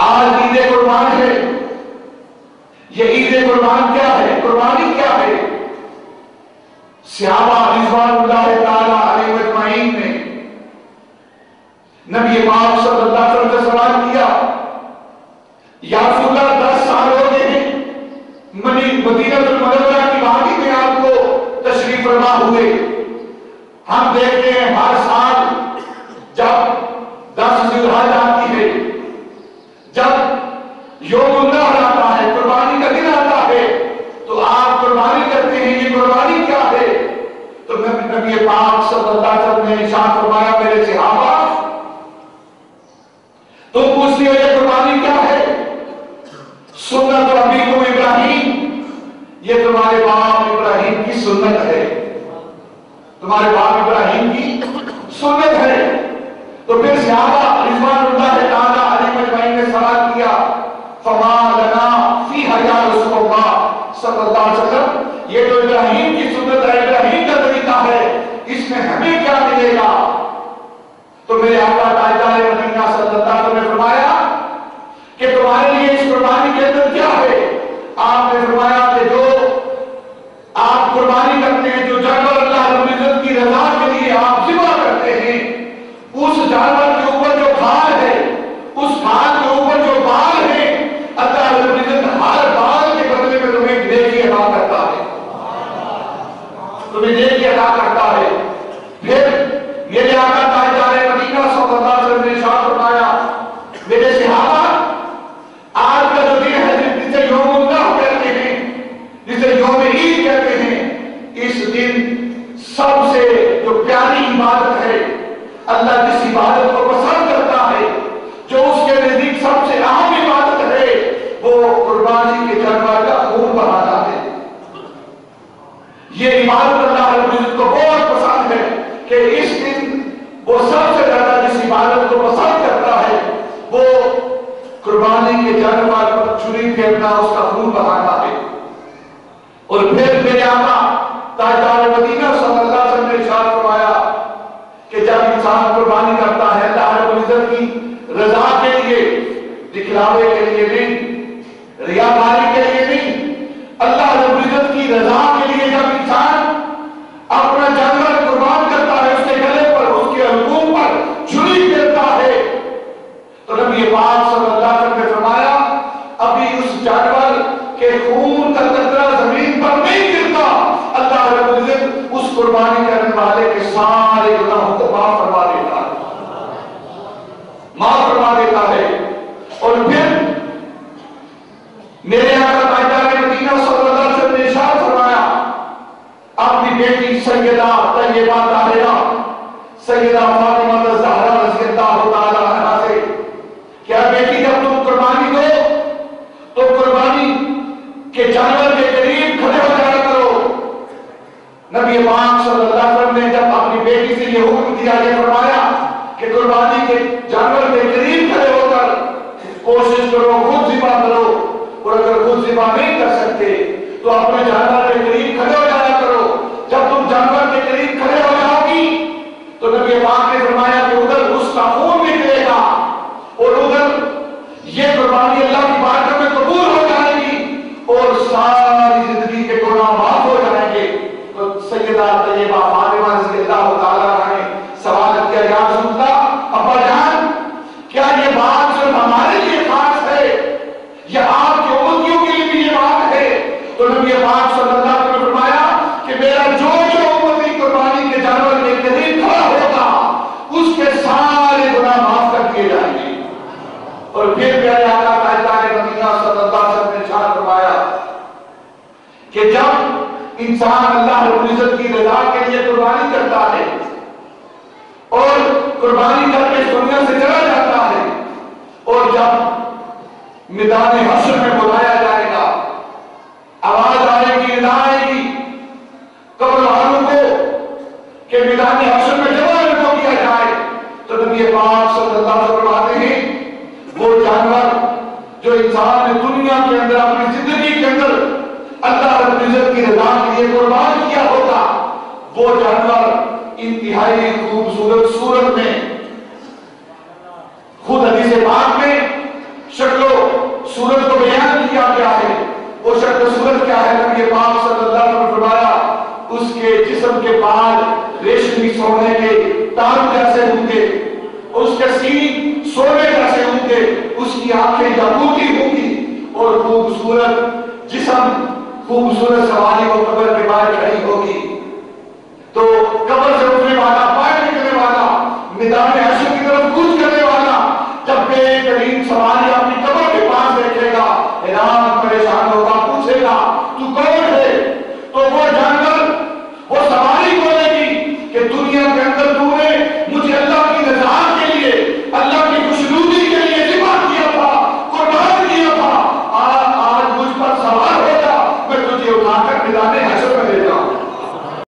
آج عید قربان ہے. یہ عید قربان کیا ہے؟ قربانی کیا ہے؟ صحابہ رضوان اللہ تعالی علیہ اجمعین نے نبی پاک صلی اللہ علیہ وسلم سے سوال کیا، یا رسول اللہ 10 سال ہو گئے ہیں مدینہ المنورہ کی وادی میں آپ کو تشریف فرما ہوئے. ہم دیکھتے ہیں ہر سال جب 10 ذی الحجہ آتی ہے، جب یوم النحر آتا ہے، قربانی کا دن آتا ہے، تو آپ قربانی کرتے ہیں. یہ قربانی کیا ہے؟ تو نبی پاک صلی اللہ علیہ وسلم نے ارشاد فرمایا، میرے صحابہ تم پوچھتے ہو یہ قربانی کیا ہے؟ سنت ابیکم ابراہیم، یہ تمہارے باپ ابراہیم کی سنت ہے، تمہارے باپ ابراہیم کی سنت ہے. تو پھر صحابہ رضوان اللہ تعالی علیہ اجمعین نے سوال کیا، فما لنا فیہا یا رسول اللہ صلی اللہ علیہ وسلم، یہ تو ابراہیم کی سنت ہے، ابراہیم کا طریقہ ہے، اس میں ہمیں کیا ملے گا؟ تو میرے آقا تاجدار مدینہ صلی اللہ علیہ وسلم نے فرمایا کہ تمہارے لیے اس قربانی کے اندر کیا ہے؟ آپ نے فرمایا کہ جو آپ قربانی کرتے ہیں، جو جانور اللہ رب العزت کی رضا کے لیے آپ ذبح کرتے ہیں، اس جانور کے اوپر جو کھال ہے، اس کھال کے اوپر جو بال ہے، اللہ رب العزت ہر بال کے بدلے میں تمہیں نیکی عطا کرتا ہے، تمہیں نیکی عطا کرتا ہے. پھر میرے آقا تاجدار مدینہ صلی اللہ علیہ وسلم نے ارشاد فرمایا، میرے صحابہ آج کا جو دن ہے جسے یوم النحر کہتے ہیں، جسے یوم عید کہتے ہیں، اس دن سب سے جو پیاری عبادت ہے، اللہ جس عبادت کو پسند کرتا ہے، جو اس کے نزدیک سب سے اہم عبادت ہے، وہ قربانی کے جانور کا خون بہانا ہے. یہ عبادت اللہ رب العزت کو بہت پسند ہے کہ اس دن وہ سب سے زیادہ جس عبادت کو پسند کرتا ہے وہ قربانی کے جانور پر چھری پھیرنا، اس کا خون بہانا ہے. اور پھر میرے آقا تاجدار مدینہ صلی اللہ علیہ وسلم نے ارشاد فرمایا کہ جب انسان قربانی کرتا ہے اللہ رب العزت کی رضا کے لیے، دکھلاوے کے لیے نہیں، ریاکاری کے لیے نہیں، اللہ رب العزت کی رضا کے لیے جب انسان اپنا جانور قربان کرتا ہے، اس کے گلے پر، اس کے حلقوم پر چھری پھیرتا ہے، تو نبی پاک صلی اللہ علیہ وسلم نے فرمایا ابھی اس جانور کے خون کا قطرہ زمین پر نہیں گرتا، اللہ رب العزت اس قربانی کرنے والے کے سارے گناہوں کو معاف فرما دیتا ہے، معاف فرما دیتا ہے. اور پھر میرے آقا تاجدار مدینہ صلی اللہ علیہ وسلم نے ارشاد فرمایا اپنی بیٹی سیدہ طیبہ طاہرہ سیدہ فاطمہ الزہرا رضی اللہ تعالی عنہا سے، کیا بیٹی جب تم قربانی دو تو قربانی کے جانور کے قریب کھڑے ہو جایا کرو. نبی پاک صلی اللہ علیہ وسلم نے جب اپنی بیٹی سے یہ حکم دیا، یہ فرمایا کہ قربانی کے جانور کے قریب کھڑے ہو کر کوشش کرو خود ذبح کرو، اور اگر خود ذبح نہیں کر سکتے تو اپنے جانور کے قریب کھڑے ہو جایا کرو. جب تم جانور کے قریب کھڑے ہو جاؤ گی تو نبی پاک نے فرمایا کہ ادھر اس کا خون نکلے گا اور ادھر یہ قربانی اللہ کی بارگاہ میں قبول ہو جائے گی اور ساری زندگی کے گناہ معاف ہو جائیں گے. تو سیدہ طیبہ فاطمہ رضی اللہ تعالی عنہا نے سوال کیا، یا رسول اللہ ابا جان کیا یہ بات صرف ہمارے لیے خاص ہے یا آپ کی امتیوں کے لیے بھی یہ بات ہے؟ تو نبی پاک صلی اللہ علیہ وسلم نے فرمایا کہ میرا جو امتی قربانی کے جانور کے قریب کھڑا ہوگا اس کے سارے گناہ معاف کر دیے جائیں گے. اور پھر میرے آقا تاجدار مدینہ صلی اللہ علیہ وسلم نے ارشاد فرمایا کہ جب انسان اللہ رب العزت کی رضا کے لیے قربانی کرتا ہے اور قربانی کر کے دنیا سے چلا جاتا ہے، اور جب میدان حشر میں بلایا جائے گا، آواز آئے گی، ندا آئے گی قبر والوں کو کہ میدان حشر میں جمع ان کو کیا جائے، تو نبی پاک صلی اللہ علیہ وسلم فرماتے ہیں وہ جانور جو انسان نے دنیا کے اندر اپنی زندگی کے اندر اللہ رب العزت کی رضا کے لیے قربان کیا ہوگا، وہ جانور انتہائی خوبصورت صورت میں، خود حدیث پاک میں شکل نبی پاک صلی اللہ علیہ وسلم نے فرمایا اس کے جسم کے بال ریشمی سونے کے تار جیسے ہوں گے، اس کے سینگ سونے جیسے ہوں گے، اس کی آنکھیں یاقوتی ہوں گی، اور خوبصورت جسم خوبصورت سواری وہ قبر کے باہر کھڑی ہوگی۔ تو قبر سے اٹھنے والا، باہر نکلنے والا، میدان حشر کی طرف کوچ کرنے والا جب بے ترین سواری اپنی قبر کے پاس دیکھے گا، حیران پریشان ہوگا